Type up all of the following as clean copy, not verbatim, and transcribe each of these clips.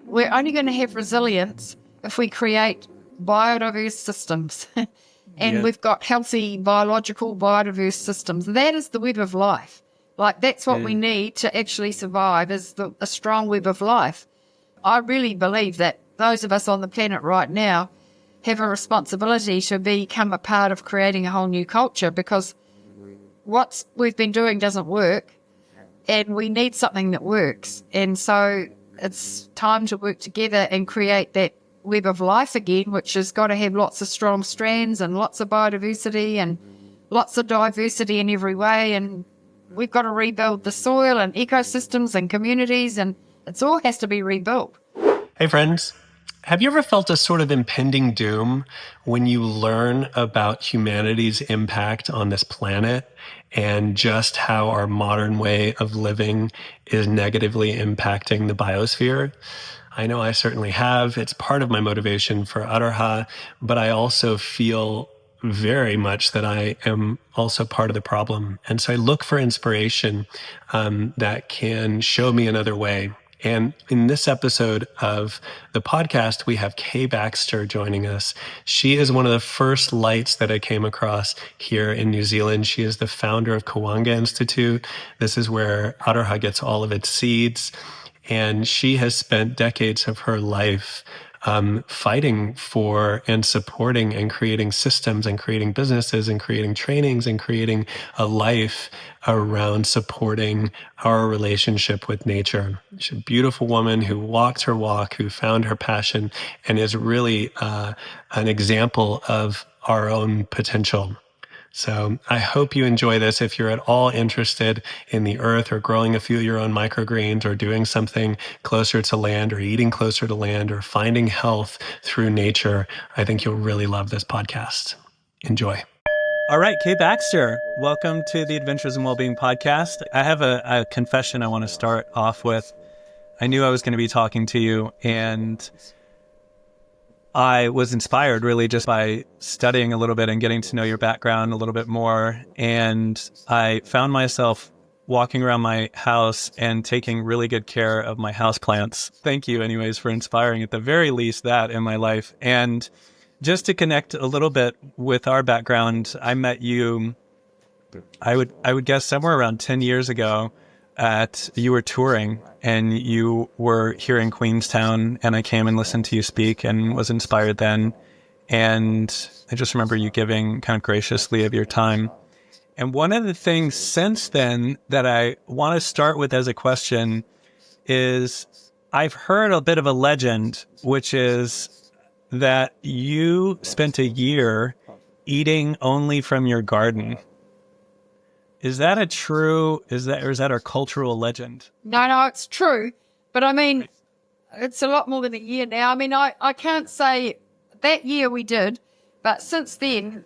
We're only going to have resilience if we create biodiverse systems. And we've got healthy, biological, biodiverse systems. That is the web of life. Like, that's what we need to actually survive, is a strong web of life. I really believe that those of us on the planet right now have a responsibility to become a part of creating a whole new culture, because what we've been doing doesn't work, and we need something that works. And so it's time to work together and create that web of life again, which has got to have lots of strong strands and lots of biodiversity and lots of diversity in every way. And we've got to rebuild the soil and ecosystems and communities, and it all has to be rebuilt. Hey friends, have you ever felt a sort of impending doom when you learn about humanity's impact on this planet and just how our modern way of living is negatively impacting the biosphere? I know I certainly have. It's part of my motivation for Aroha, but I also feel very much that I am also part of the problem. And so I look for inspiration that can show me another way. And in this episode of the podcast, we have Kay Baxter joining us. She is one of the first lights that I came across here in New Zealand. She is the founder of Kawanga Institute. This is where Aroha gets all of its seeds. And she has spent decades of her life fighting for and supporting and creating systems and creating businesses and creating trainings and creating a life around supporting our relationship with nature. She's a beautiful woman who walked her walk, who found her passion, and is really an example of our own potential. So I hope you enjoy this. If you're at all interested in the earth or growing a few of your own microgreens or doing something closer to land or eating closer to land or finding health through nature, I think you'll really love this podcast. Enjoy. All right, Kay Baxter, welcome to the Adventures in Wellbeing podcast. I have a confession I want to start off with. I knew I was going to be talking to you, and I was inspired really just by studying a little bit and getting to know your background a little bit more. And I found myself walking around my house and taking really good care of my houseplants. Thank you anyways for inspiring at the very least that in my life. And just to connect a little bit with our background, I met you, I would guess somewhere around 10 years ago. You were touring and you were here in Queenstown, and I came and listened to you speak and was inspired then. And I just remember you giving kind of graciously of your time. And one of the things since then that I want to start with as a question is I've heard a bit of a legend, which is that you spent a year eating only from your garden. Is that is that a cultural legend? No, it's true. But I mean, it's a lot more than a year now. I mean, I can't say that year we did, but since then,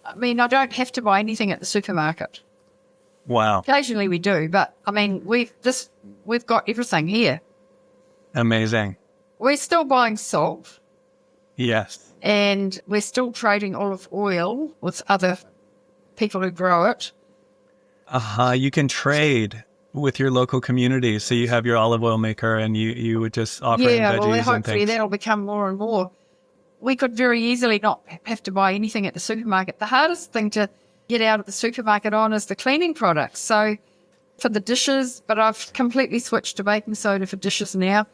I mean, I don't have to buy anything at the supermarket. Wow. Occasionally we do, but I mean, we've got everything here. Amazing. We're still buying salt. Yes. And we're still trading olive oil with other people who grow it. You can trade with your local community. So you have your olive oil maker and you would just offer in veggies well, and hopefully things. that'll become more and more. We could very easily not have to buy anything at the supermarket. The hardest thing to get out of the supermarket on is the cleaning products. So for the dishes, but I've completely switched to baking soda for dishes now.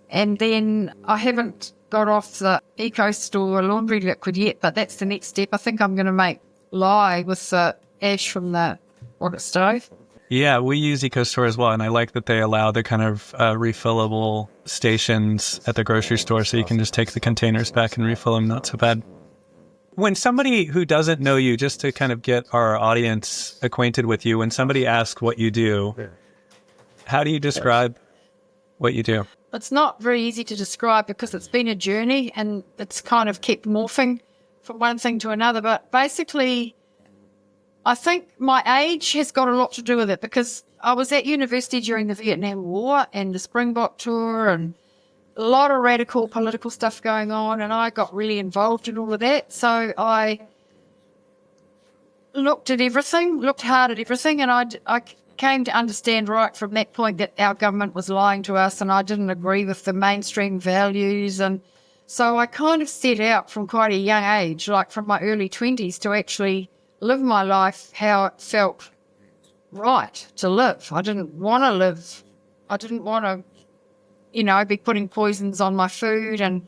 And then I haven't got off the Eco Store laundry liquid yet, but that's the next step. I think I'm going to make lye with the ash from the rocket stove. Yeah, we use EcoStore as well, and I like that they allow the kind of refillable stations at the grocery store, so you can just take the containers back and refill them. Not so bad. When somebody who doesn't know you, just to kind of get our audience acquainted with you, when somebody asks what you do, how do you describe what you do? It's not very easy to describe because it's been a journey and it's kind of kept morphing from one thing to another. But basically, I think my age has got a lot to do with it because I was at university during the Vietnam War and the Springbok tour and a lot of radical political stuff going on, and I got really involved in all of that. So I looked hard at everything, and I came to understand right from that point that our government was lying to us and I didn't agree with the mainstream values. And so I kind of set out from quite a young age, like from my early 20s, to actually live my life how it felt right to live. I didn't want to live. I didn't want to, be putting poisons on my food and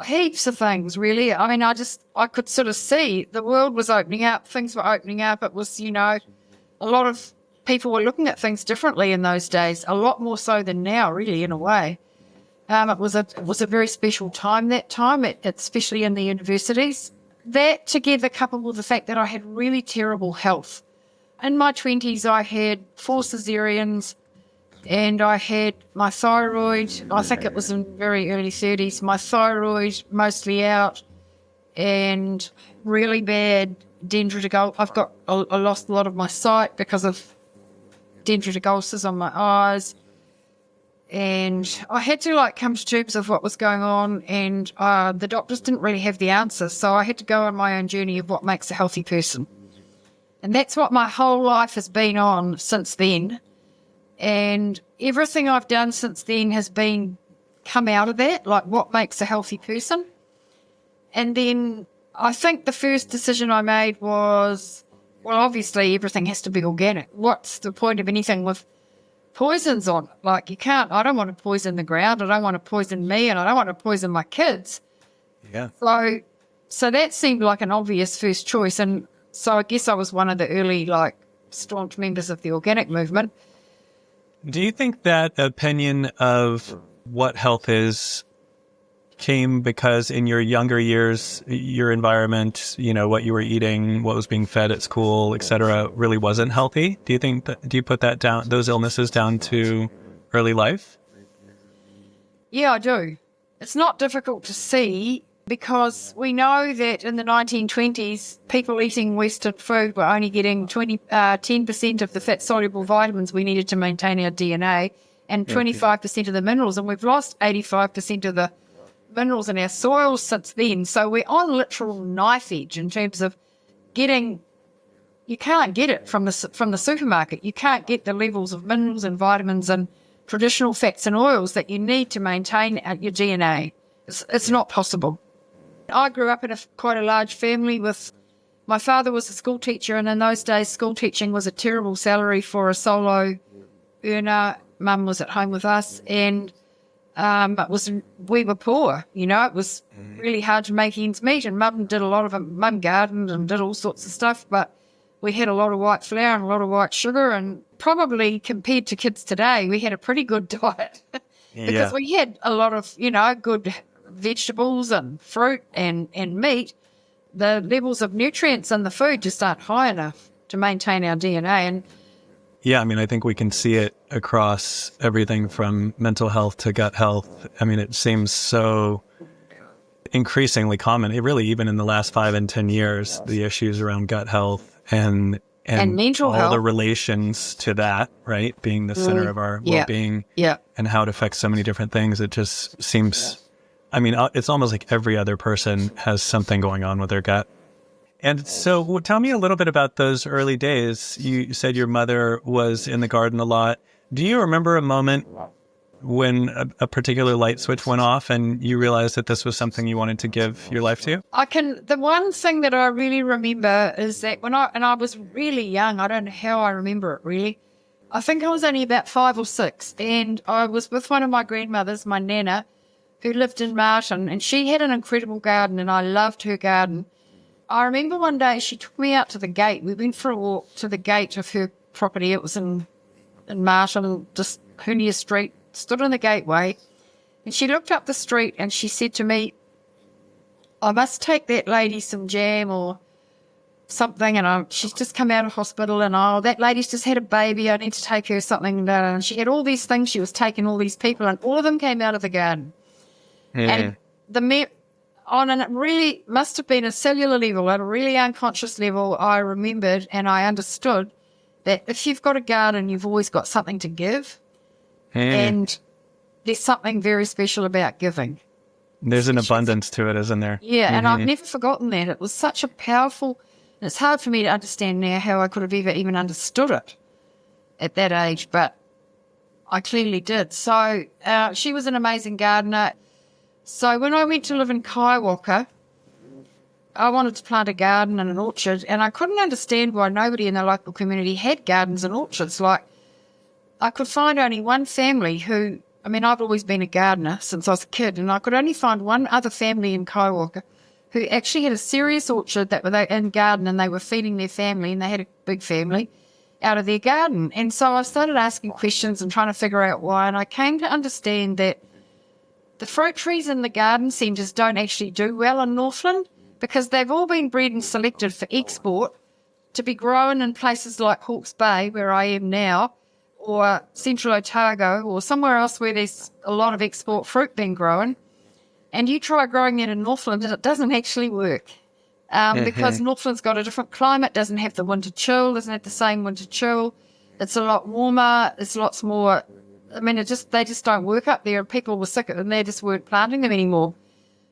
heaps of things, really. I mean, I could sort of see the world was opening up, things were opening up. It was, a lot of people were looking at things differently in those days, a lot more so than now, really, in a way. It was a very special time, that time, especially in the universities. That together, coupled with the fact that I had really terrible health. In my 20s, I had 4 cesareans, and I had my thyroid, I think it was in very early 30s, my thyroid mostly out, and really bad dendritic. I lost a lot of my sight because of dendritic ulcers on my eyes, and I had to come to terms with what was going on, and the doctors didn't really have the answers, so I had to go on my own journey of what makes a healthy person. And that's what my whole life has been on since then. And everything I've done since then has been come out of that, like what makes a healthy person. And then I think the first decision I made was, well, obviously everything has to be organic. What's the point of anything with poisons on it? I don't want to poison the ground. I don't want to poison me, and I don't want to poison my kids. Yeah. So that seemed like an obvious first choice. And so I guess I was one of the early, staunch members of the organic movement. Do you think that opinion of what health is came because in your younger years, your environment, what you were eating, what was being fed at school, etc., really wasn't healthy? Do you put that down, those illnesses down to early life? Yeah, I do. It's not difficult to see because we know that in the 1920s, people eating Western food were only getting 10% of the fat-soluble vitamins we needed to maintain our DNA and 25% of the minerals, and we've lost 85% of the minerals in our soils since then. So we're on literal knife edge in terms of getting. You can't get it from the supermarket. You can't get the levels of minerals and vitamins and traditional fats and oils that you need to maintain your DNA. It's not possible. I grew up in quite a large family with, my father was a school teacher, and in those days school teaching was a terrible salary for a solo earner. Mum was at home with us, and we were poor, it was really hard to make ends meet, and Mum did a lot of it. Mum gardened and did all sorts of stuff, but we had a lot of white flour and a lot of white sugar, and probably compared to kids today, we had a pretty good diet because we had a lot of, good vegetables and fruit and meat. The levels of nutrients in the food just aren't high enough to maintain our DNA. And yeah, I think we can see it across everything from mental health to gut health. It seems so increasingly common. It really, even in the last 5 and 10 years, the issues around gut health and mental all health, the relations to that, right? Being the center of our well-being, and how it affects so many different things. It just seems, it's almost like every other person has something going on with their gut. And so tell me a little bit about those early days. You said your mother was in the garden a lot. Do you remember a moment when a particular light switch went off and you realized that this was something you wanted to give your life to? The one thing that I really remember is that when I was really young, I don't know how I remember it really. I think I was only about 5 or 6, and I was with one of my grandmothers, my nana, who lived in Martin, and she had an incredible garden, and I loved her garden. I remember one day she took me out to the gate. We went for a walk to the gate of her property. It was in Martin, just Hunia Street, stood in the gateway, and she looked up the street and she said to me, I must take that lady some jam or something, and she's just come out of hospital, and that lady's just had a baby, I need to take her something. And she had all these things, she was taking all these people, and all of them came out of the garden. And and it really must have been a cellular level, at a really unconscious level, I remembered and I understood that if you've got a garden, you've always got something to give. And there's something very special about giving. There's an abundance to it, isn't there? Yeah, and I've never forgotten that. It was such a powerful, and it's hard for me to understand now how I could have ever even understood it. at that age, but I clearly did. So she was an amazing gardener. So when I went to live in Kaiwaka, I wanted to plant a garden and an orchard, and I couldn't understand why nobody in the local community had gardens and orchards. Like, I could find only one family who, I mean, I've always been a gardener since I was a kid, and I could only find one other family in Kaiwaka who actually had a serious orchard that were in garden, and they were feeding their family, and they had a big family out of their garden. And so I started asking questions and trying to figure out why, and I came to understand that the fruit trees in the garden centres don't actually do well in Northland because they've all been bred and selected for export to be grown in places like Hawke's Bay, where I am now, or Central Otago, or somewhere else where there's a lot of export fruit being grown. And you try growing it in Northland and it doesn't actually work. Because Northland's got a different climate, doesn't have the winter chill, doesn't have the same winter chill. It's a lot warmer, it's lots more, I mean, they just don't work up there, and people were sick and they just weren't planting them anymore.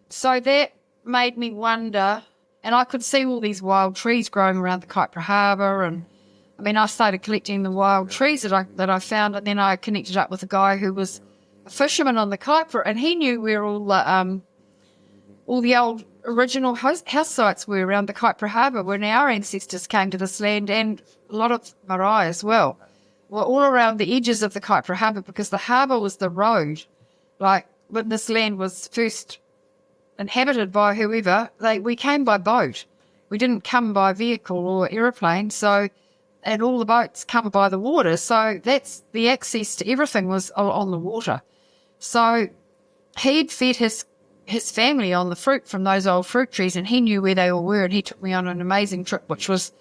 So that made me wonder, and I could see all these wild trees growing around the Kaipara Harbour, and I mean, I started collecting the wild trees that I found, and then I connected up with a guy who was a fisherman on the Kaipara, and he knew where all the old original house sites were around the Kaipara Harbour when our ancestors came to this land, and a lot of marae as well, were all around the edges of the Kaipara Harbour, because the harbour was the road. Like, when this land was first inhabited by whoever, we came by boat. We didn't come by vehicle or aeroplane, so, and all the boats come by the water, so that's the access to everything was on the water. So he'd fed his family on the fruit from those old fruit trees, and he knew where they all were, and he took me on an amazing trip, which was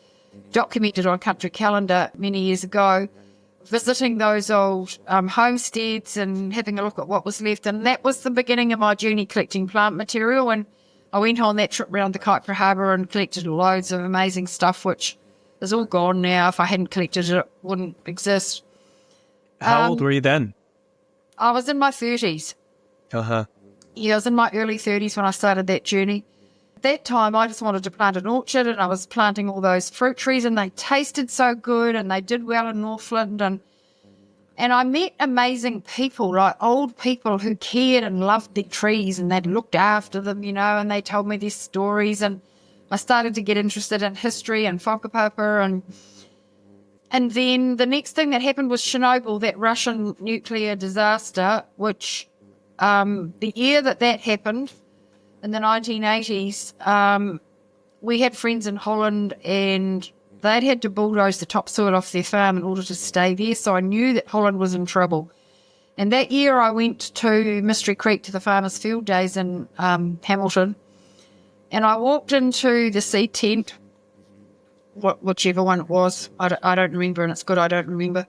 documented on Country Calendar many years ago, visiting those old homesteads and having a look at what was left. And that was the beginning of my journey collecting plant material. And I went on that trip around the Kaipara Harbour and collected loads of amazing stuff, which is all gone now. If I hadn't collected it, it wouldn't exist. How old were you then? I was in my 30s. Uh-huh. Yeah, I was in my early 30s when I started that journey. At that time, I just wanted to plant an orchard, and I was planting all those fruit trees, and they tasted so good, and they did well in Northland. And I met amazing people, like old people who cared and loved their trees, and they'd looked after them, you know, and they told me their stories. And I started to get interested in history and whakapapa. And then the next thing that happened was Chernobyl, that Russian nuclear disaster, which the year that happened, in the 1980s, we had friends in Holland, and they'd had to bulldoze the topsoil off their farm in order to stay there, so I knew that Holland was in trouble. And that year I went to Mystery Creek to the Farmers' Field Days in Hamilton, and I walked into the seed tent, whichever one it was, I don't remember, and it's good I don't remember.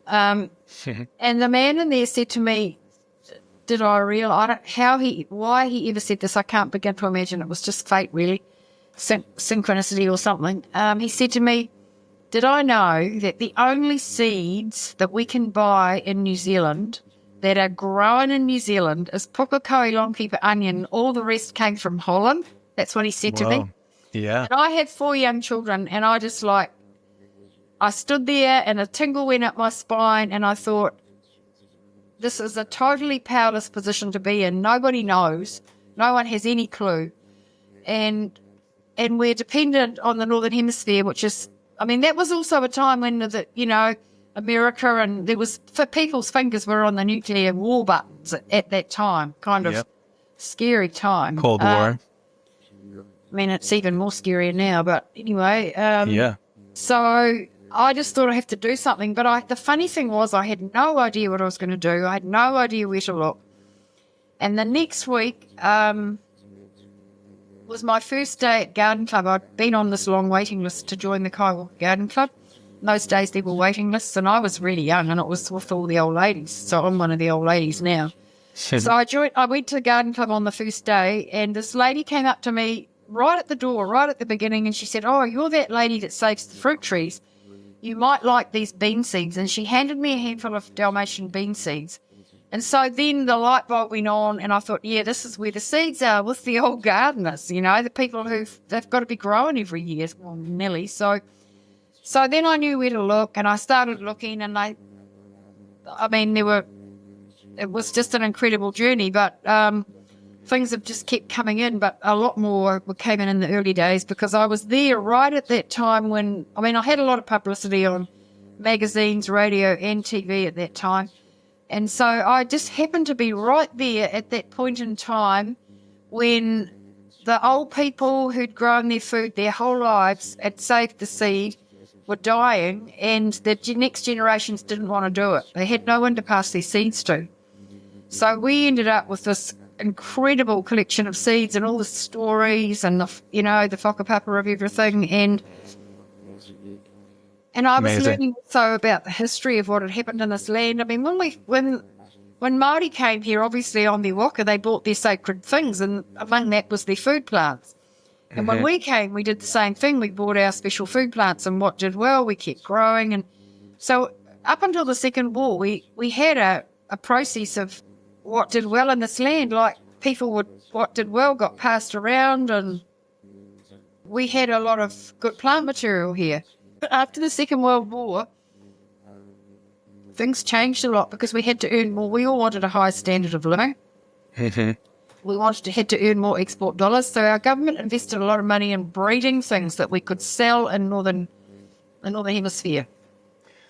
And the man in there said to me, did I realise why he ever said this? I can't begin to imagine. It was just fate, really, synchronicity or something. He said to me, did I know that the only seeds that we can buy in New Zealand that are grown in New Zealand is pukakoe, long pepper, onion. All the rest came from Holland. That's what he said to me. Yeah. And I had 4 young children, and I stood there and a tingle went up my spine, and I thought, this is a totally powerless position to be in. Nobody knows. No one has any clue. And we're dependent on the Northern Hemisphere, which is, I mean, that was also a time when, America and people's fingers were on the nuclear war buttons at that time. Kind of scary time. Cold War. I mean, it's even more scarier now, but anyway. Yeah. So I just thought I have to do something, but the funny thing was I had no idea what I was going to do. I had no idea where to look. And the next week was my first day at Garden Club. I'd been on this long waiting list to join the Kaiwaka Garden Club. In those days there were waiting lists, and I was really young, and it was with all the old ladies. So I'm one of the old ladies now. So I went to the Garden Club on the first day, and this lady came up to me right at the door, right at the beginning, and she said, "Oh, you're that lady that saves the fruit trees. You might like these bean seeds." And she handed me a handful of Dalmatian bean seeds. And so then the light bulb went on, and I thought, yeah, this is where the seeds are, with the old gardeners, the people they've got to be growing every year, well, nearly. So So then I knew where to look, and I started looking, and it was just an incredible journey, but things have just kept coming in, but a lot more came in the early days because I was there right at that time when, I had a lot of publicity on magazines, radio and TV at that time. And so I just happened to be right there at that point in time when the old people who'd grown their food their whole lives, had saved the seed, were dying, and the next generations didn't want to do it. They had no one to pass their seeds to. So we ended up with this incredible collection of seeds and all the stories and the whakapapa of everything. And I was Amazing. learning also about the history of what had happened in this land. When Māori came here, obviously on their waka, they brought their sacred things, and among that was their food plants. And when we came, we did the same thing. We bought our special food plants, and what did well, we kept growing. And so up until the Second War, we had a process of what did well in this land, like what did well got passed around, and we had a lot of good plant material here. But after the Second World War, things changed a lot because we had to earn more. We all wanted a high standard of living. We had to earn more export dollars, so our government invested a lot of money in breeding things that we could sell in the Northern Hemisphere.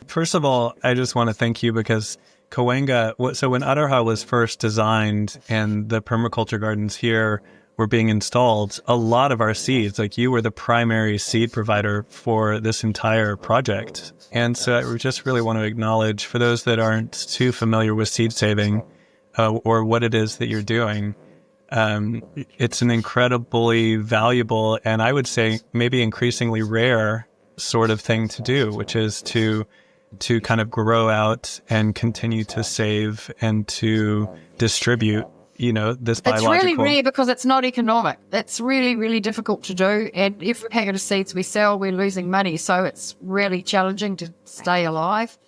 First of all, I just want to thank you because Cahuenga, so when Aroha was first designed and the permaculture gardens here were being installed, a lot of our seeds, like you were the primary seed provider for this entire project. And so I just really want to acknowledge, for those that aren't too familiar with seed saving or what it is that you're doing, it's an incredibly valuable and I would say maybe increasingly rare sort of thing to do, which is to kind of grow out and continue to save and to distribute, this biological. It's really rare because it's not economic. That's really, really difficult to do. And every packet of seeds we sell, we're losing money. So it's really challenging to stay alive.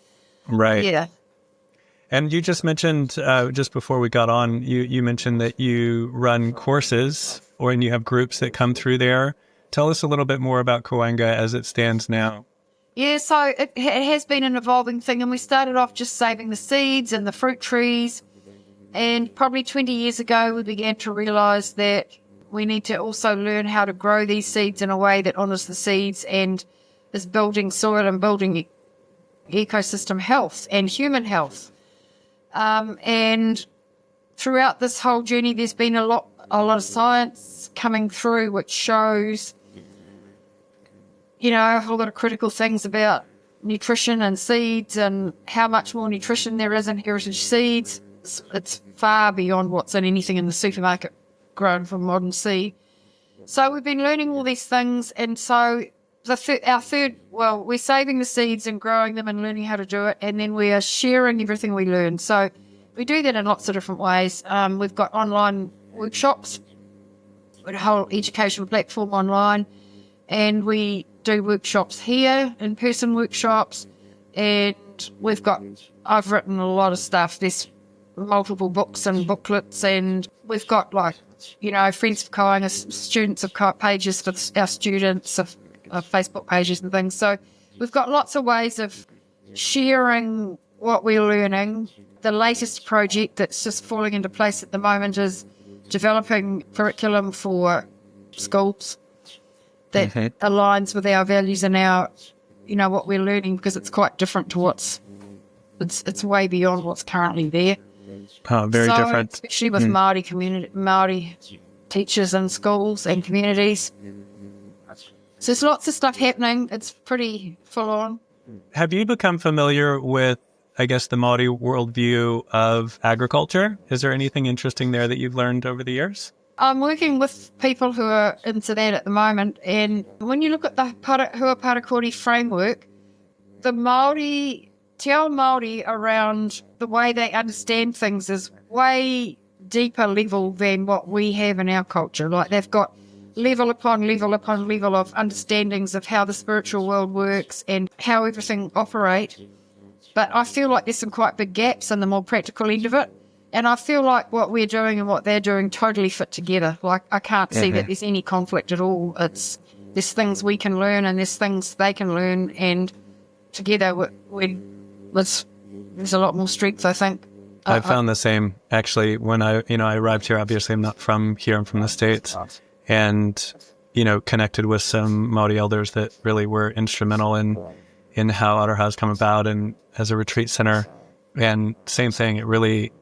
Right. Yeah. And you just mentioned, just before we got on, you mentioned that you run courses and you have groups that come through there. Tell us a little bit more about Cahuenga as it stands now. Yeah, so it has been an evolving thing, and we started off just saving the seeds and the fruit trees, and probably 20 years ago we began to realise that we need to also learn how to grow these seeds in a way that honours the seeds and is building soil and building ecosystem health and human health. And throughout this whole journey there's been a lot of science coming through which shows a whole lot of critical things about nutrition and seeds and how much more nutrition there is in heritage seeds. It's far beyond what's in anything in the supermarket grown from modern seed. So we've been learning all these things, and so we're saving the seeds and growing them and learning how to do it, and then we are sharing everything we learn. So we do that in lots of different ways. We've got online workshops, a whole education platform online, and we do workshops here, in-person workshops, and I've written a lot of stuff. There's multiple books and booklets, and we've got Friends of Cahuenga, students of pages for our students of Facebook pages and things. So we've got lots of ways of sharing what we're learning. The latest project that's just falling into place at the moment is developing curriculum for schools that aligns with our values and our, what we're learning, because it's quite different to it's way beyond what's currently there. Oh, very different. Especially with Māori teachers in schools and communities. So there's lots of stuff happening. It's pretty full on. Have you become familiar with, I guess, the Māori worldview of agriculture? Is there anything interesting there that you've learned over the years? I'm working with people who are into that at the moment, and when you look at the Hua Parakori framework, the Māori, te ao Māori around the way they understand things is way deeper level than what we have in our culture. Like they've got level upon level upon level of understandings of how the spiritual world works and how everything operates. But I feel like there's some quite big gaps in the more practical end of it. And I feel like what we're doing and what they're doing totally fit together. Like I can't see that there's any conflict at all. there's things we can learn and there's things they can learn, and together there's a lot more strength, I think. I found the same, actually, when I arrived here. Obviously, I'm not from here, I'm from the States, and, connected with some Maori elders that really were instrumental in how Aroha has come about and as a retreat center. And same thing, it really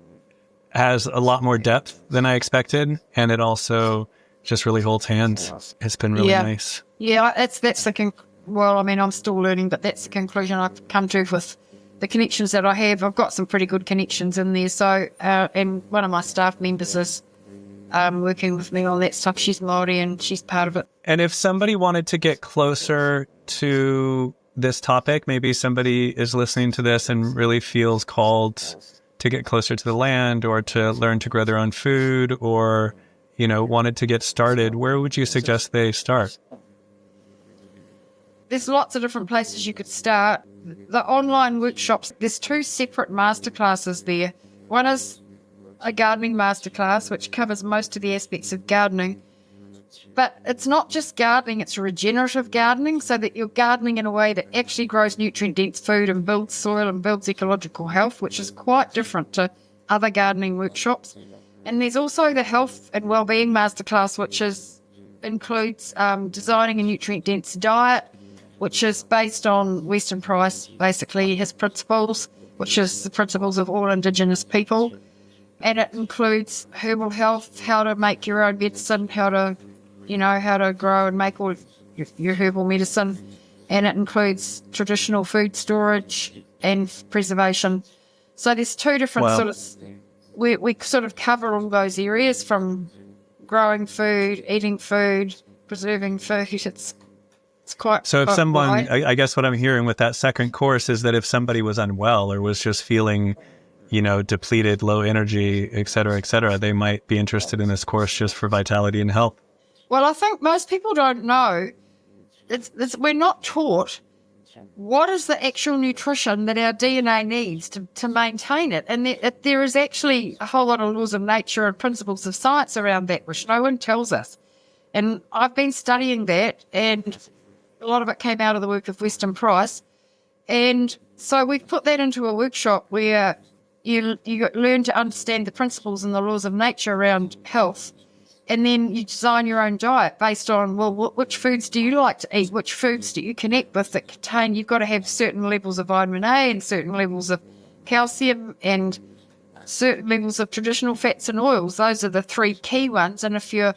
has a lot more depth than I expected, and it also just really holds hands. It's been really nice. Yeah, that's I'm still learning, but that's the conclusion I've come to with the connections that I have. I've got some pretty good connections in there. So, and one of my staff members is working with me on that stuff. She's Māori and she's part of it. And if somebody wanted to get closer to this topic, maybe somebody is listening to this and really feels called to get closer to the land or to learn to grow their own food, or, wanted to get started, where would you suggest they start? There's lots of different places you could start. The online workshops, there's 2 separate masterclasses there. One is a gardening masterclass, which covers most of the aspects of gardening. But it's not just gardening, it's regenerative gardening, so that you're gardening in a way that actually grows nutrient-dense food and builds soil and builds ecological health, which is quite different to other gardening workshops. And there's also the health and wellbeing masterclass, which includes designing a nutrient-dense diet, which is based on Weston Price, basically his principles, which is the principles of all Indigenous people. And it includes herbal health, how to make your own medicine, how to grow and make all your herbal medicine. And it includes traditional food storage and preservation. So there's 2 different we sort of cover all those areas, from growing food, eating food, preserving food. It's quite. So if someone, I guess what I'm hearing with that second course is that if somebody was unwell or was just feeling, depleted, low energy, et cetera, they might be interested in this course just for vitality and health. Well, I think most people don't know. We're not taught what is the actual nutrition that our DNA needs to maintain it. And there is actually a whole lot of laws of nature and principles of science around that, which no one tells us. And I've been studying that, and a lot of it came out of the work of Weston Price. And so we've put that into a workshop where you learn to understand the principles and the laws of nature around health. And then you design your own diet based on, which foods do you like to eat? Which foods do you connect with that contain, you've got to have certain levels of vitamin A and certain levels of calcium and certain levels of traditional fats and oils. Those are the 3 key ones. And if you're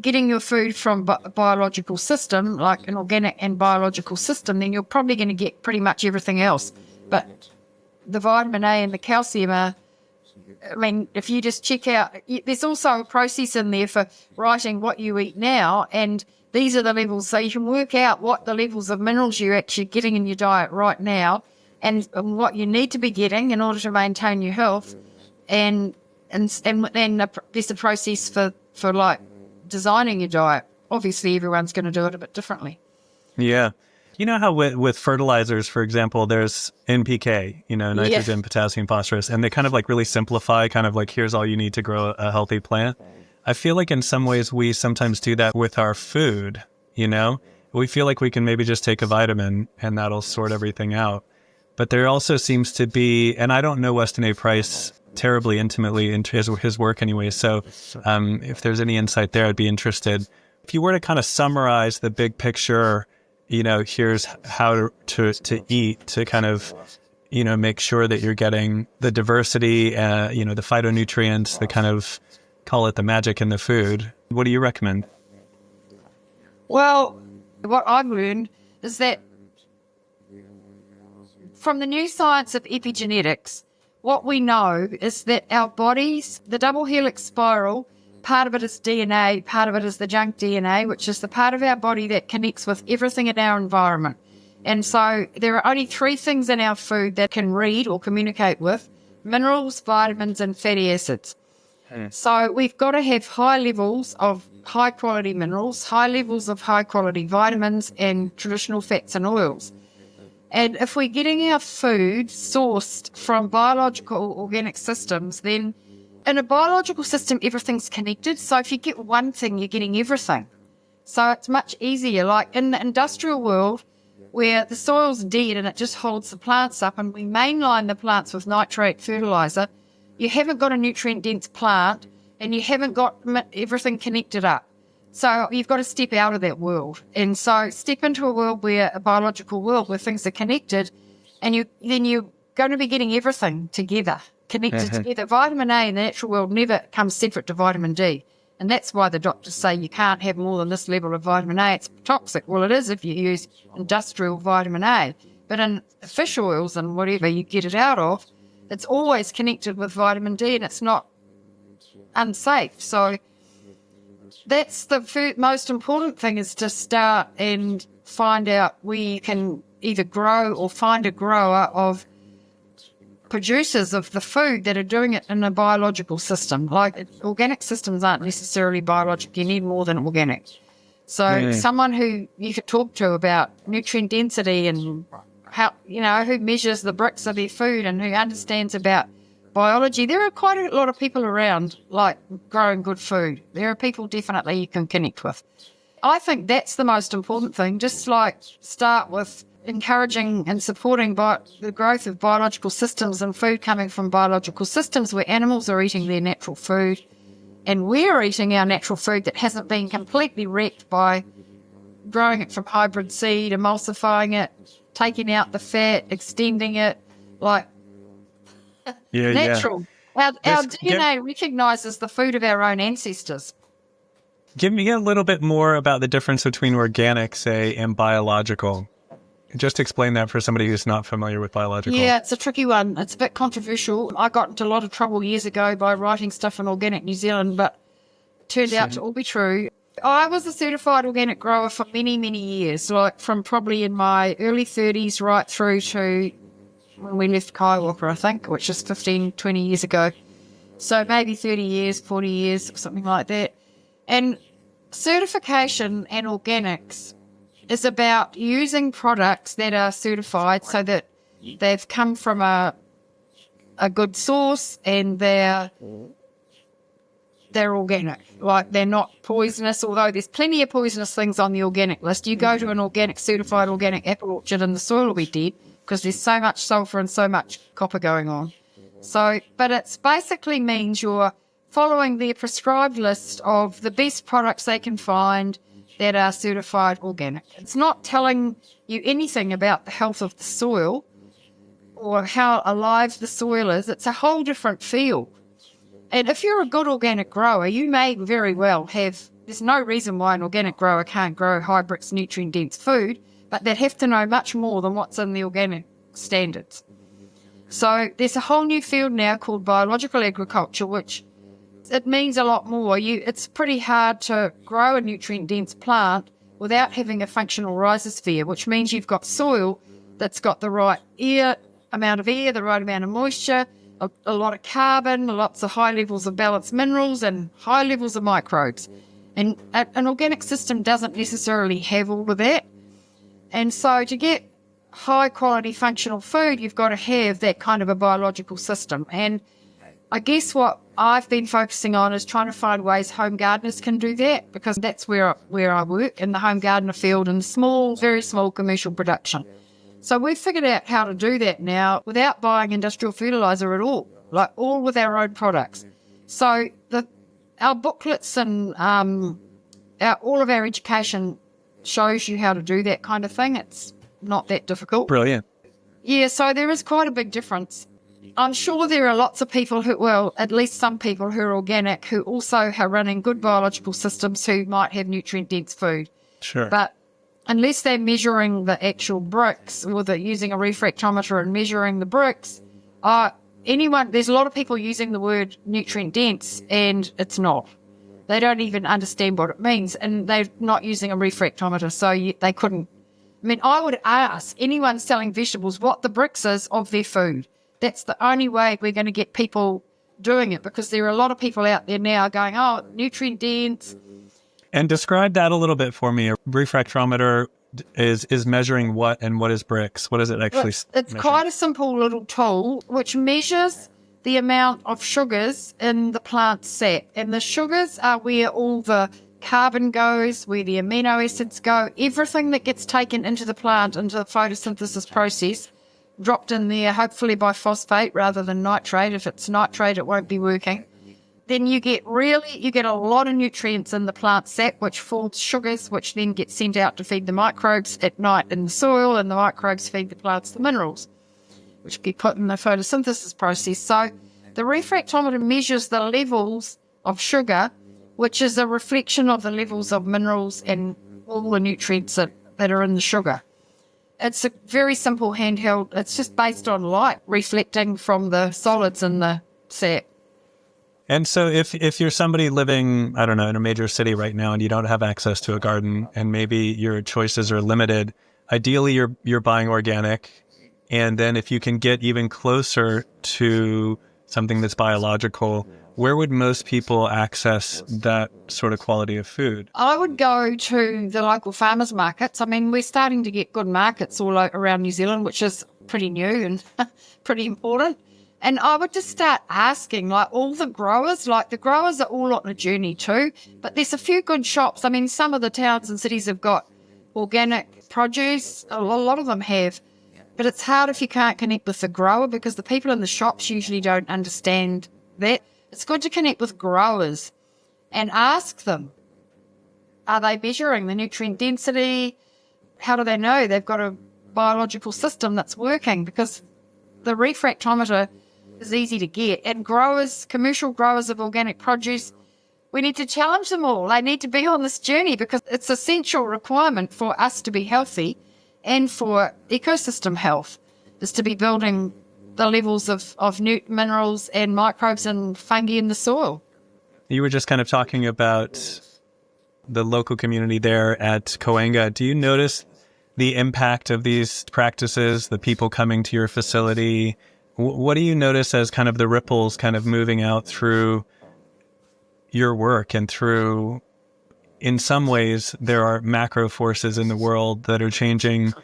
getting your food from a biological system, like an organic and biological system, then you're probably going to get pretty much everything else. But the vitamin A and the calcium are, if you just check out, there's also a process in there for writing what you eat now, and these are the levels, so you can work out what the levels of minerals you're actually getting in your diet right now, and what you need to be getting in order to maintain your health, and then there's a process for like designing your diet. Obviously, everyone's going to do it a bit differently. Yeah. You know how with fertilizers, for example, there's NPK, nitrogen, potassium, phosphorus, and they kind of like really simplify, kind of like, here's all you need to grow a healthy plant. I feel like in some ways we sometimes do that with our food, We feel like we can maybe just take a vitamin and that'll sort everything out. But there also seems to be, and I don't know Weston A. Price terribly intimately into his work anyway, so if there's any insight there, I'd be interested. If you were to kind of summarize the big picture, here's how to eat to kind of, make sure that you're getting the diversity, the phytonutrients, the kind of, call it the magic in the food. What do you recommend? Well, what I've learned is that from the new science of epigenetics, what we know is that our bodies, the double helix spiral, part of it is DNA, part of it is the junk DNA, which is the part of our body that connects with everything in our environment. And so there are only 3 things in our food that can read or communicate with: minerals, vitamins, and fatty acids. So we've got to have high levels of high-quality minerals, high levels of high-quality vitamins, and traditional fats and oils. And if we're getting our food sourced from biological organic systems, then in a biological system, everything's connected. So if you get one thing, you're getting everything. So it's much easier. Like in the industrial world, where the soil's dead and it just holds the plants up, and we mainline the plants with nitrate fertilizer, you haven't got a nutrient-dense plant and you haven't got everything connected up. So you've got to step out of that world. And so step into a biological world where things are connected, and then you're going to be getting everything together, connected together. Vitamin A in the natural world never comes separate to vitamin D. And that's why the doctors say you can't have more than this level of vitamin A. It's toxic. Well, it is if you use industrial vitamin A. But in fish oils and whatever you get it out of, it's always connected with vitamin D, and it's not unsafe. So that's the most important thing, is to start and find out where you can either grow or find a grower of producers of the food that are doing it in a biological system. Like, organic systems aren't necessarily biologic. You need more than organic. So someone who you could talk to about nutrient density and how, who measures the bricks of their food and who understands about biology. There are quite a lot of people around, like, growing good food. There are people definitely you can connect with. I think that's the most important thing. Just like start with encouraging and supporting the growth of biological systems and food coming from biological systems where animals are eating their natural food and we're eating our natural food that hasn't been completely wrecked by growing it from hybrid seed, emulsifying it, taking out the fat, extending it, like natural. Our DNA recognises the food of our own ancestors. Give me a little bit more about the difference between organic, say, and biological. Just explain that for somebody who's not familiar with biological. Yeah, it's a tricky one. It's a bit controversial. I got into a lot of trouble years ago by writing stuff in Organic New Zealand, but it turned out to all be true. I was a certified organic grower for many, many years, like from probably in my early 30s right through to when we left Kaiwaka, I think, which is 15, 20 years ago. So maybe 30 years, 40 years, something like that. And certification and organics is about using products that are certified so that they've come from a good source and they're organic. Like, they're not poisonous, although there's plenty of poisonous things on the organic list. You go to an organic, certified organic apple orchard and the soil will be dead because there's so much sulfur and so much copper going on. So, but it's basically means you're following their prescribed list of the best products they can find that are certified organic. It's not telling you anything about the health of the soil or how alive the soil is. It's a whole different field. And if you're a good organic grower, you may very well there's no reason why an organic grower can't grow high-brix, nutrient-dense food, but they'd have to know much more than what's in the organic standards. So there's a whole new field now called biological agriculture, which it means a lot more. It's pretty hard to grow a nutrient-dense plant without having a functional rhizosphere, which means you've got soil that's got the right amount of air, the right amount of moisture, a lot of carbon, lots of high levels of balanced minerals and high levels of microbes. And an organic system doesn't necessarily have all of that. And so to get high-quality functional food, you've got to have that kind of a biological system. And I guess what I've been focusing on is trying to find ways home gardeners can do that, because that's where I work, in the home gardener field, in small, very small commercial production. So we've figured out how to do that now without buying industrial fertiliser at all, like all with our own products. So our booklets and all of our education shows you how to do that kind of thing. It's not that difficult. Brilliant. Yeah, so there is quite a big difference. I'm sure there are lots of people at least some people who are organic who also are running good biological systems who might have nutrient-dense food. Sure. But unless they're measuring the actual bricks or they're using a refractometer and measuring the bricks, there's a lot of people using the word nutrient-dense and it's not. They don't even understand what it means, and they're not using a refractometer, so they couldn't. I mean, I would ask anyone selling vegetables what the bricks is of their food. That's the only way we're going to get people doing it, because there are a lot of people out there now going, nutrient dense. And describe that a little bit for me. A refractometer is measuring what, and what is bricks? What does it actually It's quite a simple little tool which measures the amount of sugars in the plant sap. And the sugars are where all the carbon goes, where the amino acids go, everything that gets taken into the plant, into the photosynthesis process, dropped in there, hopefully by phosphate rather than nitrate. If it's nitrate, it won't be working. Then you get a lot of nutrients in the plant sap, which forms sugars, which then get sent out to feed the microbes at night in the soil, and the microbes feed the plants the minerals, which get put in the photosynthesis process. So the refractometer measures the levels of sugar, which is a reflection of the levels of minerals and all the nutrients that are in the sugar. It's a very simple handheld. It's just based on light reflecting from the solids in the sap. And so if you're somebody living, I don't know, in a major city right now and you don't have access to a garden and maybe your choices are limited, ideally you're buying organic. And then if you can get even closer to something that's biological, where would most people access that sort of quality of food? I would go to the local farmers markets. I mean, we're starting to get good markets all around New Zealand, which is pretty new and pretty important. And I would just start asking, like, all the growers, like the growers are all on a journey too, but there's a few good shops. I mean, some of the towns and cities have got organic produce. A lot of them have. But it's hard if you can't connect with the grower, because the people in the shops usually don't understand that. It's good to connect with growers and ask them, are they measuring the nutrient density? How do they know they've got a biological system that's working? Because the refractometer is easy to get. And growers, commercial growers of organic produce, we need to challenge them all. They need to be on this journey, because it's an essential requirement for us to be healthy and for ecosystem health, is to be building the levels of minerals and microbes and fungi in the soil. You were just kind of talking about the local community there at Coanga. Do you notice the impact of these practices, the people coming to your facility? What do you notice as kind of the ripples kind of moving out through your work and through, in some ways, there are macro forces in the world that are changing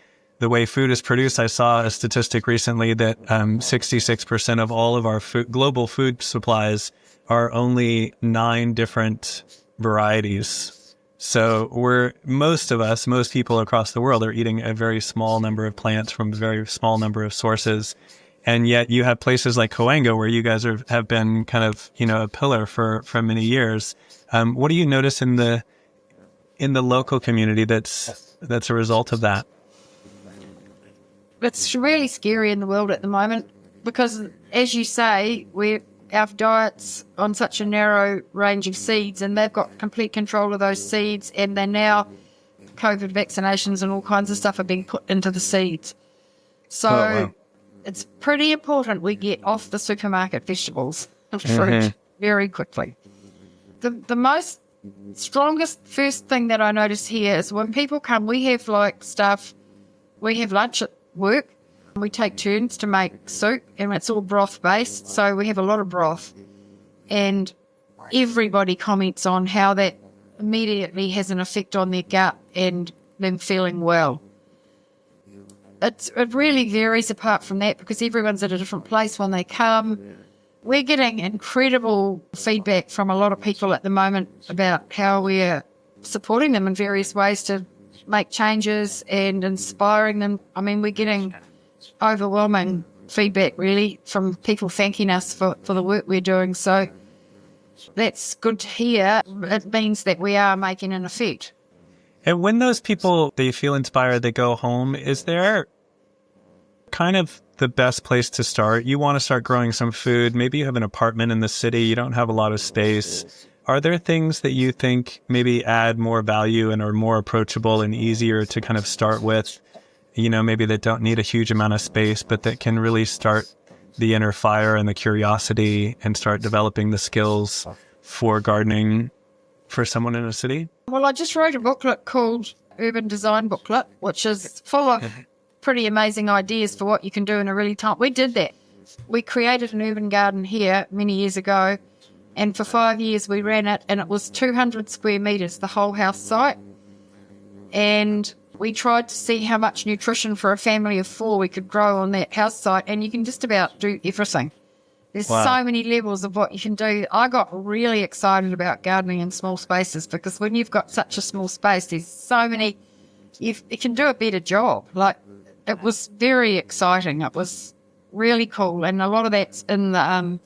the way food is produced? I saw a statistic recently that 66% of all of our global food supplies are only 9 different varieties. So most people across the world are eating a very small number of plants from a very small number of sources. And yet you have places like Coanga where you guys have been kind of, a pillar for many years. What do you notice in the local community that's a result of that? It's really scary in the world at the moment, because, as you say, our diet's on such a narrow range of seeds, and they've got complete control of those seeds, and they're now COVID vaccinations and all kinds of stuff are being put into the seeds. So It's pretty important we get off the supermarket vegetables and fruit very quickly. The most strongest first thing that I notice here is when people come, we have we have lunch at work. We take turns to make soup, and it's all broth based, so we have a lot of broth. And everybody comments on how that immediately has an effect on their gut and them feeling well. It really varies apart from that, because everyone's at a different place when they come. We're getting incredible feedback from a lot of people at the moment about how we're supporting them in various ways to make changes and inspiring them. I mean, we're getting overwhelming feedback, really, from people thanking us for the work we're doing. So that's good to hear. It means that we are making an effect. And when those people, they feel inspired, they go home, is there kind of the best place to start? You want to start growing some food. Maybe you have an apartment in the city. You don't have a lot of space. Are there things that you think maybe add more value and are more approachable and easier to kind of start with? Maybe that don't need a huge amount of space, but that can really start the inner fire and the curiosity and start developing the skills for gardening for someone in a city? Well, I just wrote a booklet called Urban Design Booklet, which is full of pretty amazing ideas for what you can do in a really time. We did that. We created an urban garden here many years ago, and for 5 years we ran it, and it was 200 square metres, the whole house site. And we tried to see how much nutrition for a family of 4 we could grow on that house site, and you can just about do everything. There's Wow. so many levels of what you can do. I got really excited about gardening in small spaces because when you've got such a small space, there's so many, you can do a better job. Like, it was very exciting. It was really cool. And a lot of that's in the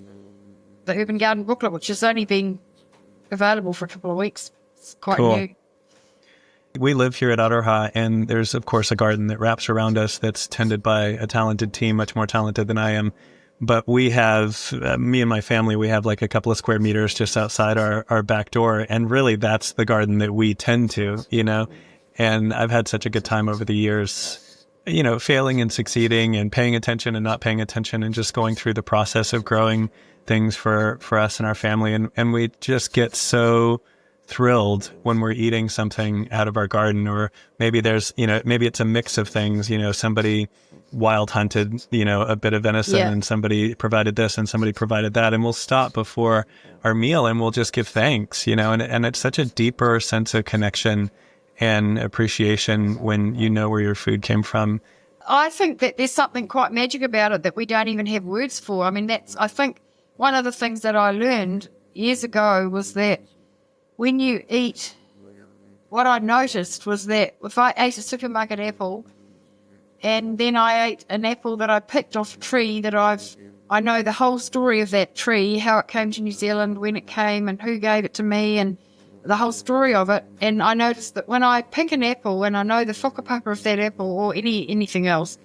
Urban Garden booklet, which has only been available for a couple of weeks. It's quite Cool. new. We live here at Aroha, and there's, of course, a garden that wraps around us that's tended by a talented team, much more talented than I am. But we have, me and my family, we have like a couple of square meters just outside our back door. And really, that's the garden that we tend to, And I've had such a good time over the years, failing and succeeding and paying attention and not paying attention and just going through the process of growing things for us and our family. And we just get so thrilled when we're eating something out of our garden, or maybe there's, maybe it's a mix of things, somebody wild hunted, a bit of venison, and somebody provided this and somebody provided that. And we'll stop before our meal and we'll just give thanks, and it's such a deeper sense of connection and appreciation when you know where your food came from. I think that there's something quite magic about it that we don't even have words for. I mean, I think one of the things that I learned years ago was that when you eat, what I noticed was that if I ate a supermarket apple and then I ate an apple that I picked off a tree that I know the whole story of that tree, how it came to New Zealand, when it came and who gave it to me and the whole story of it. And I noticed that when I pick an apple and I know the whakapapa of that apple or anything else,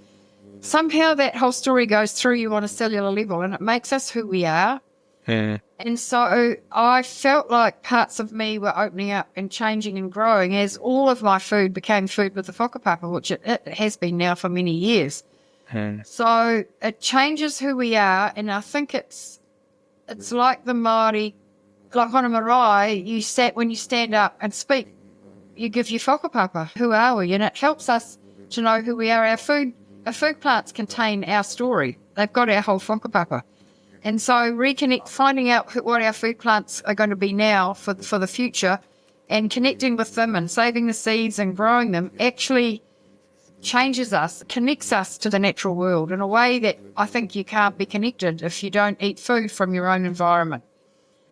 somehow that whole story goes through you on a cellular level and it makes us who we are. And so I felt like parts of me were opening up and changing and growing as all of my food became food with the whakapapa, which it has been now for many years. So it changes who we are, and I think it's like the Māori, like on a marae, when you stand up and speak, you give your whakapapa, who are we? And it helps us to know who we are. Our food plants contain our story. They've got our whole whakapapa. And so finding out what our food plants are going to be now for the future and connecting with them and saving the seeds and growing them actually changes us, connects us to the natural world in a way that I think you can't be connected if you don't eat food from your own environment.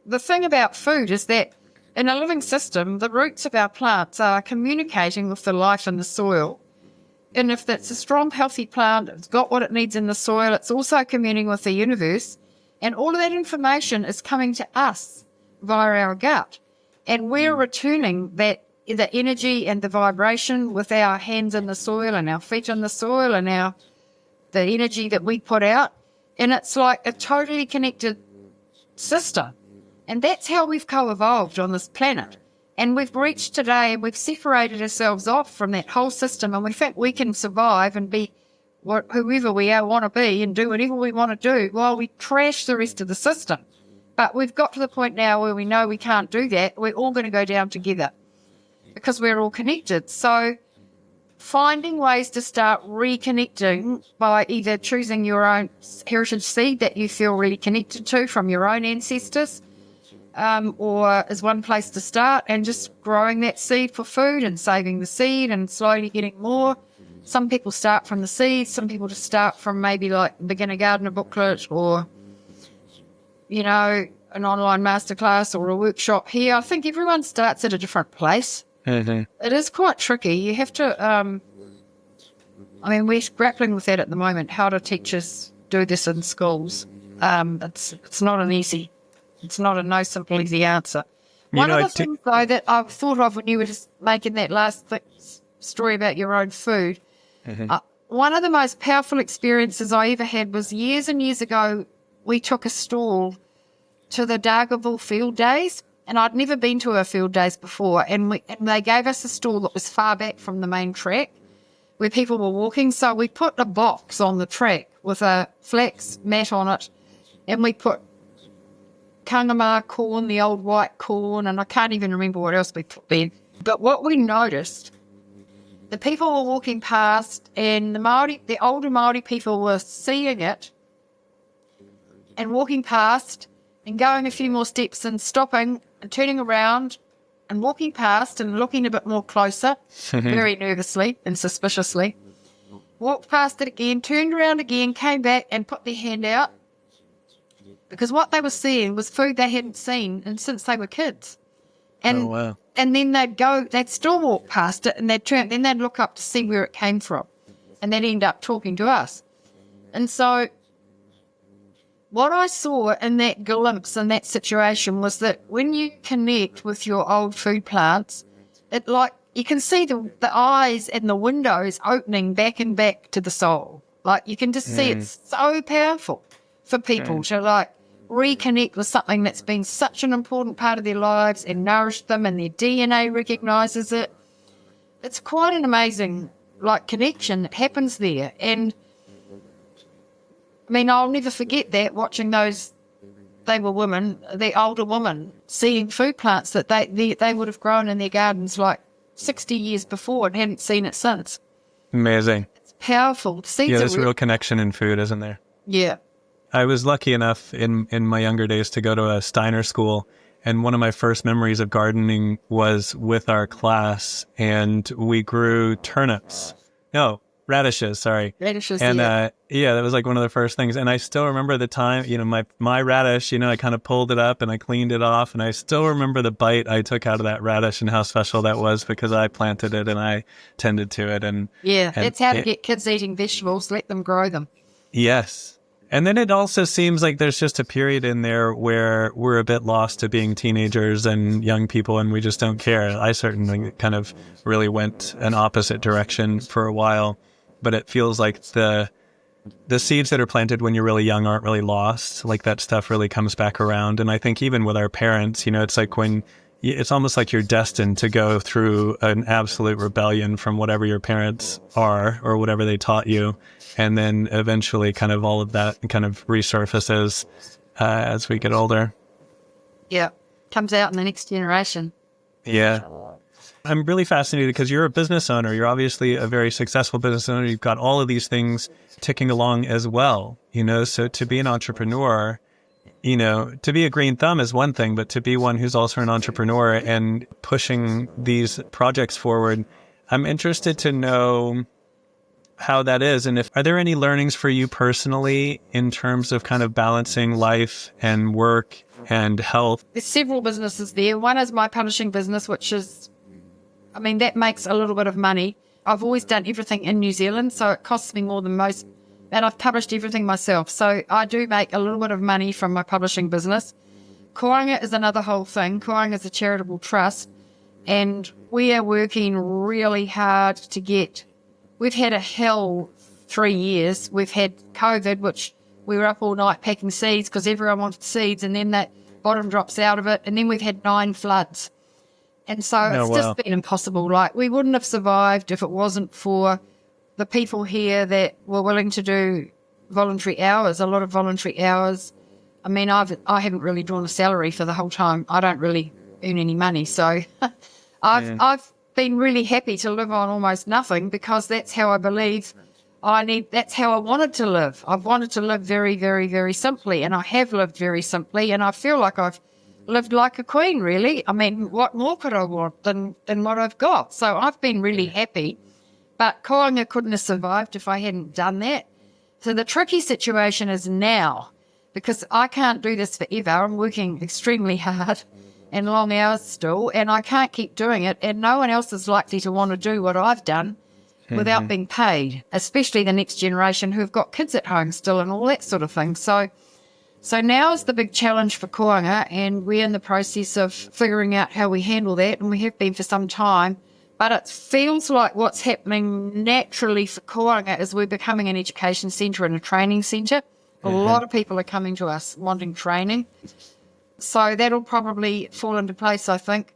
The thing about food is that in a living system, the roots of our plants are communicating with the life in the soil. And if that's a strong, healthy plant, it's got what it needs in the soil, it's also communing with the universe. And all of that information is coming to us via our gut. And we're returning the energy and the vibration with our hands in the soil and our feet in the soil and the energy that we put out. And it's like a totally connected system. And that's how we've co-evolved on this planet. And we've reached today and we've separated ourselves off from that whole system, and we think we can survive and be whoever we want to be and do whatever we want to do while we trash the rest of the system. But we've got to the point now where we know we can't do that. We're all going to go down together because we're all connected. So finding ways to start reconnecting by either choosing your own heritage seed that you feel really connected to from your own ancestors, or is one place to start, and just growing that seed for food and saving the seed and slowly getting more. Some people start from the seeds, some people just start from maybe like beginner gardener booklet or, an online masterclass or a workshop here. I think everyone starts at a different place. Mm-hmm. It is quite tricky. You have to, we're grappling with that at the moment, how do teachers do this in schools? It's not a no simple easy answer. One of the things, though, that I've thought of when you were just making that last story about your own food, one of the most powerful experiences I ever had was years and years ago. We took a stall to the Dargaville field days, and I'd never been to our field days before, and they gave us a stall that was far back from the main track where people were walking. So we put a box on the track with a flax mat on it, and we put kangamar corn, the old white corn, and I can't even remember what else we put there. But what we noticed, the people were walking past, and the older Māori people were seeing it and walking past and going a few more steps and stopping and turning around and walking past and looking a bit more closer, very nervously and suspiciously. Walked past it again, turned around again, came back and put their hand out because what they were seeing was food they hadn't seen and since they were kids. And, Oh, wow. and then they'd still walk past it and then they'd look up to see where it came from. And they'd end up talking to us. And so what I saw in that glimpse in that situation was that when you connect with your old food plants, it like you can see the eyes and the windows opening back and back to the soul. Like you can just see it's so powerful for people to like reconnect with something that's been such an important part of their lives and nourished them, and their DNA recognises it. It's quite an amazing like connection that happens there. And I mean, I'll never forget that, watching those, they were women, the older women, seeing food plants that they would have grown in their gardens like 60 years before and hadn't seen it since. Amazing. It's powerful. Seeds Yeah, there's are real connection in food, isn't there? Yeah. I was lucky enough in my younger days to go to a Steiner school, and one of my first memories of gardening was with our class, and we grew turnips. No, radishes, sorry. Radishes, and yeah. That was like one of the first things. And I still remember the time, my radish, I kind of pulled it up and I cleaned it off, and I still remember the bite I took out of that radish and how special that was because I planted it and I tended to it. And that's how to get kids eating vegetables, let them grow them. Yes. And then it also seems like there's just a period in there where we're a bit lost to being teenagers and young people, and we just don't care. I certainly kind of really went an opposite direction for a while, but it feels like the seeds that are planted when you're really young aren't really lost. Like that stuff really comes back around. And I think even with our parents, it's like it's almost like you're destined to go through an absolute rebellion from whatever your parents are or whatever they taught you. And then eventually kind of all of that kind of resurfaces as we get older. Yeah. Comes out in the next generation. Yeah. I'm really fascinated because you're a business owner. You're obviously a very successful business owner. You've got all of these things ticking along as well, so to be an entrepreneur, to be a green thumb is one thing, but to be one who's also an entrepreneur and pushing these projects forward, I'm interested to know how that is. And are there any learnings for you personally in terms of kind of balancing life and work and health? There's several businesses there. One is my publishing business, which is, that makes a little bit of money. I've always done everything in New Zealand, so it costs me more than most, and I've published everything myself. So I do make a little bit of money from my publishing business. Koanga is another whole thing. Koanga is a charitable trust, and we are working really hard we've had a hell 3 years. We've had COVID, which we were up all night packing seeds because everyone wanted seeds, and then that bottom drops out of it, and then we've had 9 floods. And so just been impossible. Like, we wouldn't have survived if it wasn't for the people here that were willing to do voluntary hours, a lot of voluntary hours. I haven't really drawn a salary for the whole time. I don't really earn any money. So I've been really happy to live on almost nothing because that's how I believe that's how I wanted to live. I've wanted to live very, very, very simply, and I have lived very simply, and I feel like I've lived like a queen, really. What more could I want than what I've got? So I've been really happy. But Koanga couldn't have survived if I hadn't done that. So the tricky situation is now, because I can't do this forever. I'm working extremely hard and long hours still, and I can't keep doing it, and no one else is likely to want to do what I've done without being paid, especially the next generation who've got kids at home still and all that sort of thing. So now is the big challenge for Koanga, and we're in the process of figuring out how we handle that, and we have been for some time. But it feels like what's happening naturally for Koanga is we're becoming an education centre and a training centre. A lot of people are coming to us wanting training. So that'll probably fall into place, I think.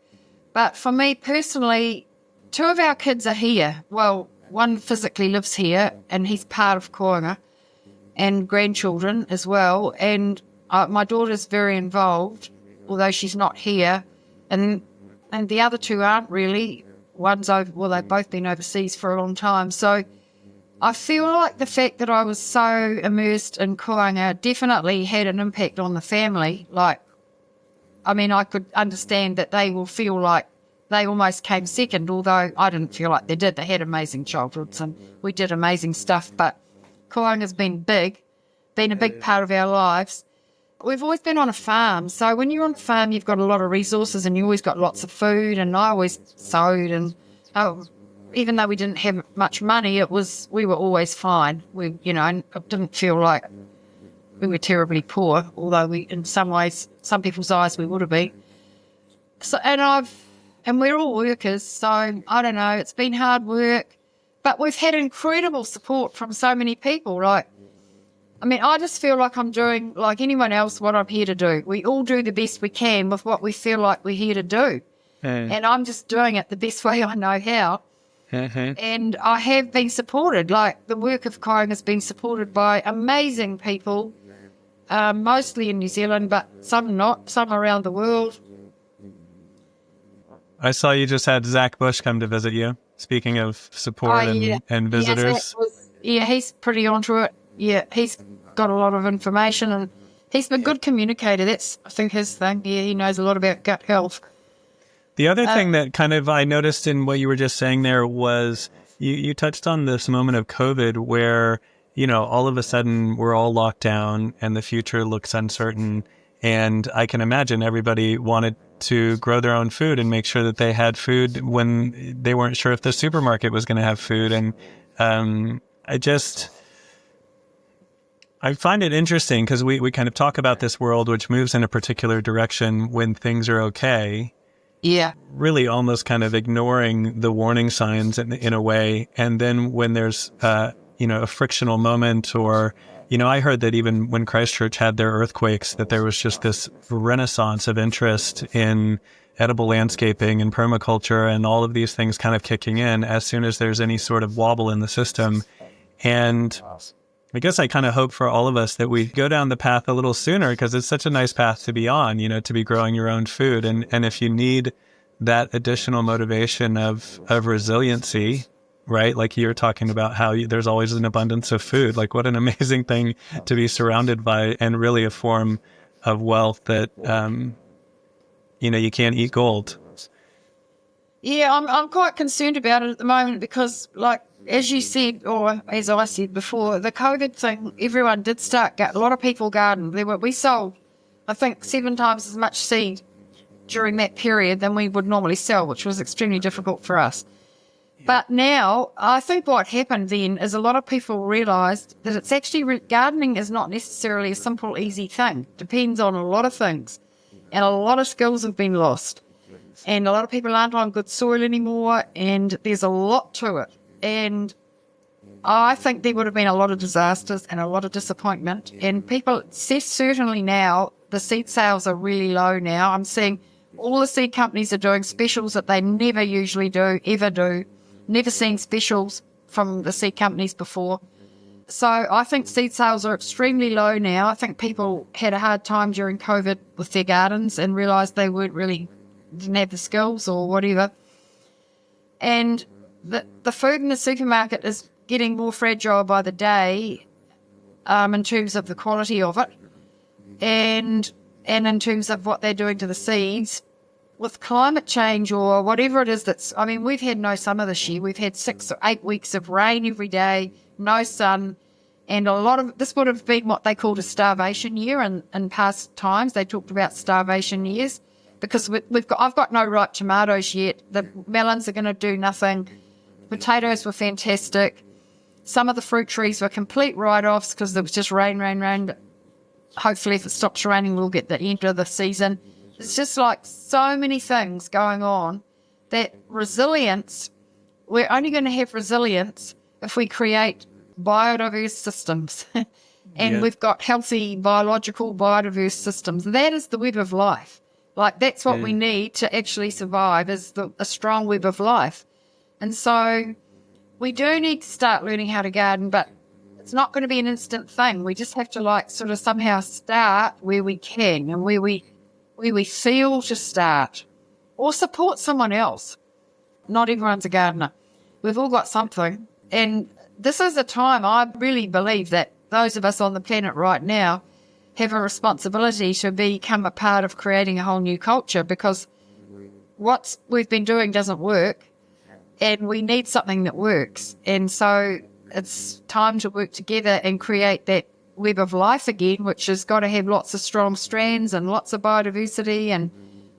But for me personally, 2 of our kids are here. Well, one physically lives here, and he's part of Koanga, and grandchildren as well. And my daughter's very involved, although she's not here. And the other 2 aren't really. One's they've both been overseas for a long time. So I feel like the fact that I was so immersed in Koanga definitely had an impact on the family. I could understand that they will feel like they almost came second, although I didn't feel like they did. They had amazing childhoods and we did amazing stuff. But Koanga's been a big part of our lives. we've always been on a farm. So when you're on a farm, you've got a lot of resources and you always got lots of food. And I always sowed, and even though we didn't have much money, we were always fine. We, and it didn't feel like we were terribly poor, although in some ways, some people's eyes, we would have been. So, and we're all workers. So I don't know, it's been hard work, but we've had incredible support from so many people. I just feel like I'm doing, like anyone else, what I'm here to do. We all do the best we can with what we feel like we're here to do. And I'm just doing it the best way I know how. And I have been supported. Like, the work of Kyung has been supported by amazing people, mostly in New Zealand, but some not, some around the world. I saw you just had Zach Bush come to visit you. Speaking of support and visitors. He's pretty onto it. Yeah, he's got a lot of information, and he's a good communicator. That's, I think, his thing. Yeah, he knows a lot about gut health. The other thing that kind of I noticed in what you were just saying there was you touched on this moment of COVID where, all of a sudden we're all locked down and the future looks uncertain. And I can imagine everybody wanted to grow their own food and make sure that they had food when they weren't sure if the supermarket was going to have food. And I find it interesting because we kind of talk about this world which moves in a particular direction when things are okay. Yeah. Really almost kind of ignoring the warning signs in a way. And then when there's, a frictional moment or, I heard that even when Christchurch had their earthquakes, that there was just this renaissance of interest in edible landscaping and permaculture and all of these things kind of kicking in as soon as there's any sort of wobble in the system. And I guess I kind of hope for all of us that we go down the path a little sooner because it's such a nice path to be on, to be growing your own food. And if you need that additional motivation of resiliency, right? Like you're talking about how there's always an abundance of food. Like what an amazing thing to be surrounded by, and really a form of wealth that, you can't eat gold. Yeah, I'm quite concerned about it at the moment because, like, as you said, or as I said before, the COVID thing, everyone did start, a lot of people gardened. We sold, I think, 7 times as much seed during that period than we would normally sell, which was extremely difficult for us. But now, I think what happened then is a lot of people realised that it's actually, gardening is not necessarily a simple, easy thing. It depends on a lot of things. And a lot of skills have been lost. And a lot of people aren't on good soil anymore, and there's a lot to it. And I think there would have been a lot of disasters and a lot of disappointment. And people, certainly now, the seed sales are really low now. I'm seeing all the seed companies are doing specials that they never usually do, ever do. Never seen specials from the seed companies before. So I think seed sales are extremely low now. I think people had a hard time during COVID with their gardens and realised they didn't have the skills or whatever. And the food in the supermarket is getting more fragile by the day, in terms of the quality of it, and in terms of what they're doing to the seeds. With climate change or whatever it is we've had no summer this year. We've had 6 or 8 weeks of rain every day, no sun, and this would have been what they called a starvation year in past times. They talked about starvation years because I've got no ripe tomatoes yet. The melons are going to do nothing. Potatoes were fantastic. Some of the fruit trees were complete write-offs because there was just rain. Hopefully if it stops raining, we'll get the end of the season. It's just like so many things going on that resilience, we're only going to have resilience if we create biodiverse systems. We've got healthy, biodiverse systems. That is the web of life. Like, that's what we need to actually survive, is a strong web of life. And so we do need to start learning how to garden, but it's not going to be an instant thing. We just have to sort of somehow start where we can and where we feel to start, or support someone else. Not everyone's a gardener. We've all got something. And this is a time I really believe that those of us on the planet right now have a responsibility to become a part of creating a whole new culture, because what we've been doing doesn't work and we need something that works. And so it's time to work together and create that web of life again, which has got to have lots of strong strands and lots of biodiversity and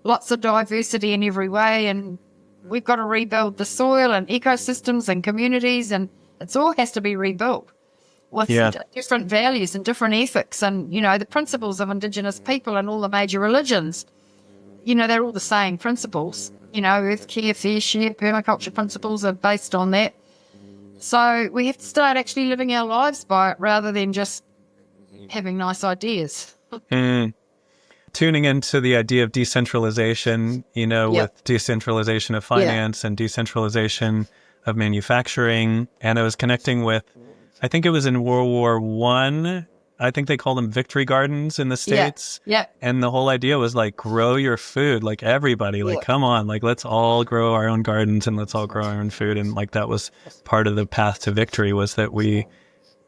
lots of diversity in every way. And we've got to rebuild the soil and ecosystems and communities, and it all has to be rebuilt with different values and different ethics and, the principles of Indigenous people and all the major religions. They're all the same principles. Earth care, fair share, permaculture principles are based on that. So we have to start actually living our lives by it rather than just having nice ideas. Tuning into the idea of decentralization, with decentralization of finance and decentralization of manufacturing. And I was connecting with, I think it was in World War I. I think they call them victory gardens in the States. Yeah. And the whole idea was like, grow your food, like everybody, like, come on, like, let's all grow our own gardens and let's all grow our own food. And like, that was part of the path to victory, was that we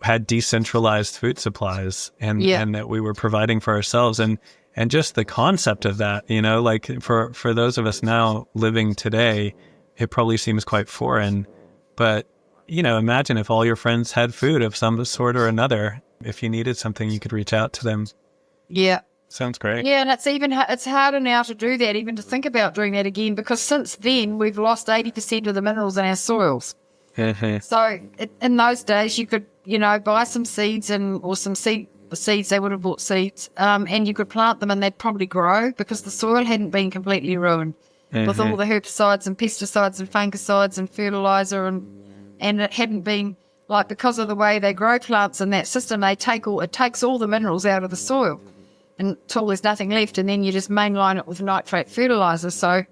had decentralized food supplies and that we were providing for ourselves. And just the concept of that, like for those of us now living today, it probably seems quite foreign, but imagine if all your friends had food of some sort or another. If you needed something, you could reach out to them. Yeah. Sounds great. Yeah, and it's harder now to do that, even to think about doing that again, because since then we've lost 80% of the minerals in our soils. So in those days you could, buy some seeds or some seeds, they would have bought seeds, and you could plant them and they'd probably grow because the soil hadn't been completely ruined with all the herbicides and pesticides and fungicides and fertilizer and it hadn't been, like, because of the way they grow plants in that system, it takes all the minerals out of the soil until there's nothing left, and then you just mainline it with nitrate fertilizer. So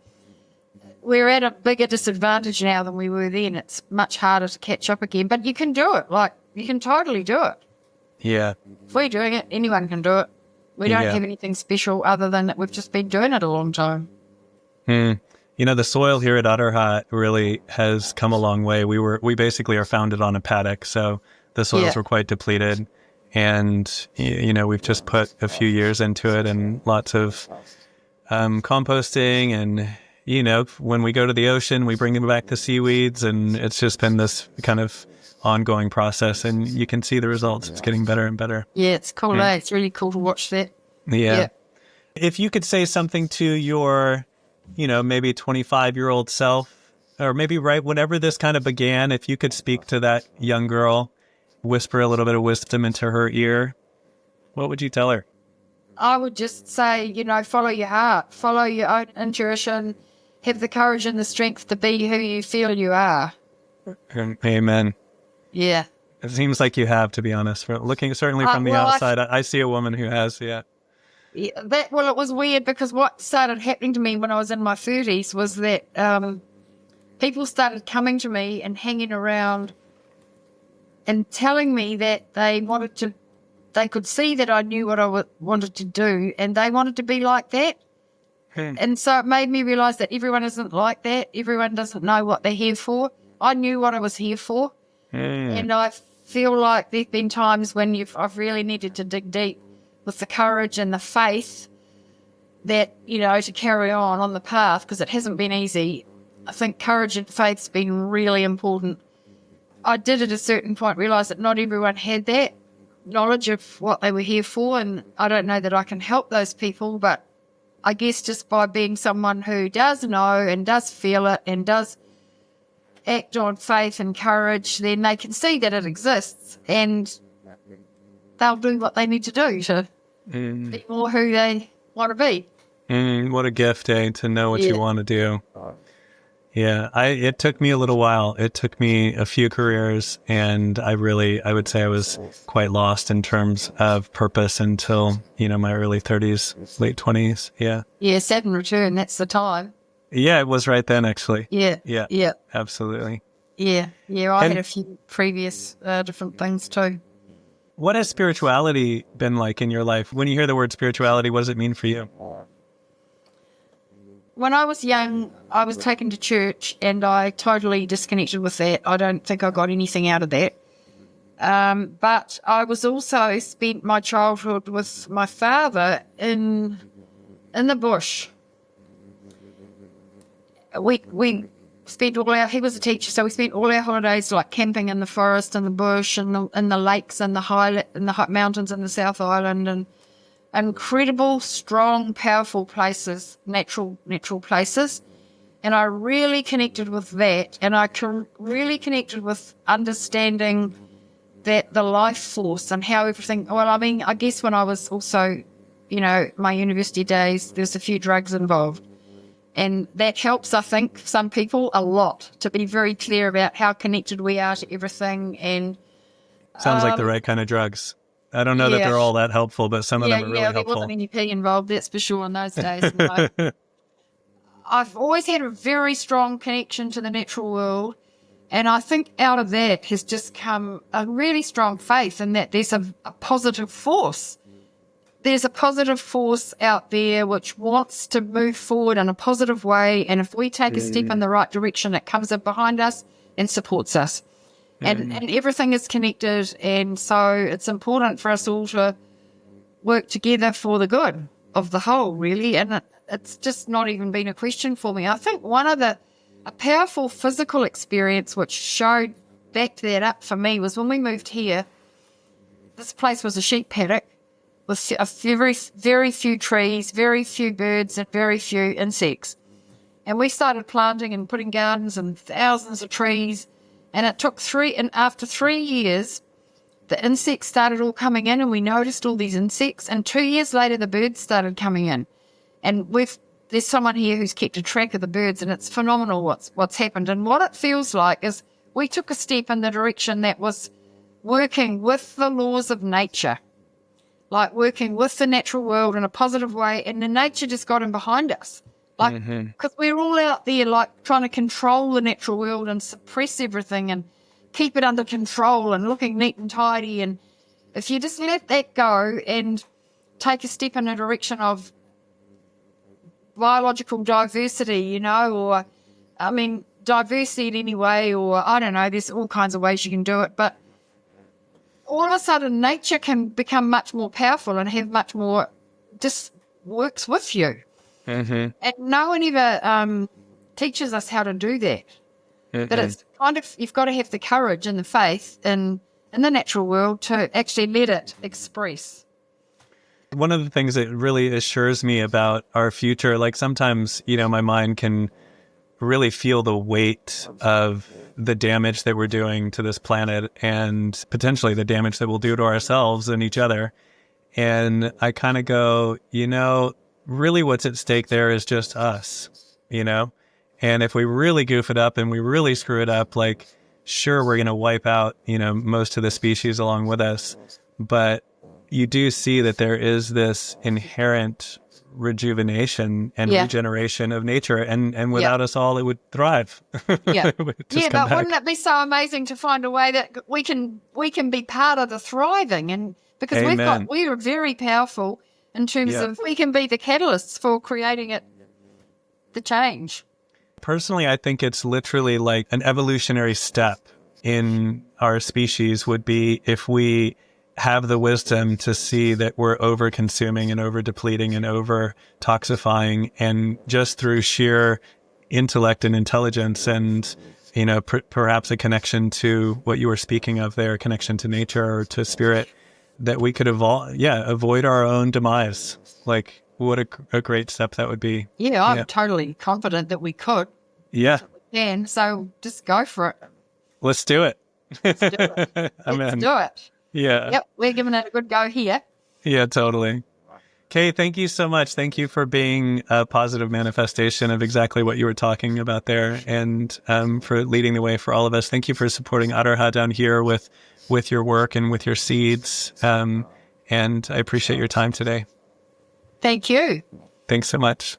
we're at a bigger disadvantage now than we were then. It's much harder to catch up again, but you can do it. Like, you can totally do it. Yeah. If we're doing it, anyone can do it. We don't have anything special other than that we've just been doing it a long time. The soil here at Aroha really has come a long way. We basically are founded on a paddock, so the soils were quite depleted. And, we've just put a few years into it and lots of composting. And, when we go to the ocean, we bring back the seaweeds. And it's just been this kind of ongoing process. And you can see the results. It's getting better and better. Yeah, it's cool. It's really cool to watch that. Yeah. If you could say something to your, maybe 25-year-old self, or maybe right whenever this kind of began, if you could speak to that young girl, whisper a little bit of wisdom into her ear, what would you tell her? I would just say, follow your heart, follow your own intuition, have the courage and the strength to be who you feel you are. Amen. Yeah. It seems like you have, to be honest. Looking certainly from the outside, I see a woman who has, it was weird because what started happening to me when I was in my 30s was that people started coming to me and hanging around and telling me that they could see that I knew what I wanted to do and they wanted to be like that. And so it made me realize that everyone isn't like that. Everyone doesn't know what they're here for. I knew what I was here for. And I feel like there've been times when I've really needed to dig deep with the courage and the faith that, to carry on the path, because it hasn't been easy. I think courage and faith's been really important. I did at a certain point realise that not everyone had that knowledge of what they were here for, and I don't know that I can help those people, but I guess just by being someone who does know and does feel it and does act on faith and courage, then they can see that it exists and they'll do what they need to do to be more who they want to be. What a gift, to know what you want to do. Yeah, it took me a little while. It took me a few careers, and I would say I was quite lost in terms of purpose until, my early 30s, late 20s. Yeah. Yeah, Saturn return, that's the time. Yeah, it was right then, actually. Yeah. Absolutely. Yeah. I had a few previous different things too. What has spirituality been like in your life? When you hear the word spirituality, what does it mean for you? When I was young, I was taken to church and I totally disconnected with that. I don't think I got anything out of that. But I was also spent my childhood with my father in the bush. We spent he was a teacher, so we spent all our holidays like camping in the forest and the bush and in the lakes and the high mountains in the South Island, and incredible, strong, powerful places, natural places. And I really connected with that, and I really connected with understanding that the life force and how everything. Well, I mean, I guess when I was also, my university days, there's a few drugs involved. And that helps, I think, some people a lot to be very clear about how connected we are to everything. And sounds like the right kind of drugs. I don't know that they're all that helpful, but some of them are really helpful. There wasn't any pee involved, that's for sure, in those days. I've always had a very strong connection to the natural world, and I think out of that has just come a really strong faith in that there's a positive force. There's a positive force out there which wants to move forward in a positive way, and if we take a step in the right direction, it comes up behind us and supports us. And everything is connected, and so it's important for us all to work together for the good of the whole, really, and it's just not even been a question for me. I think a powerful physical experience which backed that up for me was when we moved here. This place was a sheep paddock, with a very, very few trees, very few birds, and very few insects. And we started planting and putting gardens and thousands of trees. And it took after 3 years, the insects started all coming in, and we noticed all these insects. And 2 years later, the birds started coming in. And there's someone here who's kept a track of the birds, and it's phenomenal what's happened. And what it feels like is we took a step in the direction that was working with the laws of nature. Like working with the natural world in a positive way, and the nature just got in behind us. Like, because we're all out there, like, trying to control the natural world and suppress everything and keep it under control and looking neat and tidy. And if you just let that go and take a step in the direction of biological diversity, or, I mean, diversity in any way, or I don't know, there's all kinds of ways you can do it, but all of a sudden nature can become much more powerful and have much more, just works with you. And no one ever teaches us how to do that. But it's kind of, you've got to have the courage and the faith in the natural world to actually let it express. One of the things that really assures me about our future, like sometimes, my mind can really feel the weight of the damage that we're doing to this planet and potentially the damage that we'll do to ourselves and each other. And I kind of go, really what's at stake there is just us, And if we really goof it up and we really screw it up, like, sure, we're going to wipe out, most of the species along with us. But you do see that there is this inherent rejuvenation and regeneration of nature, and without us all, it would thrive. But wouldn't it be so amazing to find a way that we can be part of the thriving? And because we are very powerful in terms of we can be the catalysts for creating the change. Personally, I think it's literally like an evolutionary step in our species would be if we have the wisdom to see that we're over consuming and over depleting and over toxifying, and just through sheer intellect and intelligence and, perhaps a connection to what you were speaking of there, a connection to nature or to spirit, that we could avoid our own demise. Like, what a great step that would be. Yeah, I'm totally confident that we could. Yeah. And so just go for it. Let's do it. Let's do it. Let's do it. Yeah. Yep, we're giving it a good go here. Yeah, totally. Kay, thank you so much. Thank you for being a positive manifestation of exactly what you were talking about there, and for leading the way for all of us. Thank you for supporting Aroha down here with your work and with your seeds. And I appreciate your time today. Thank you. Thanks so much.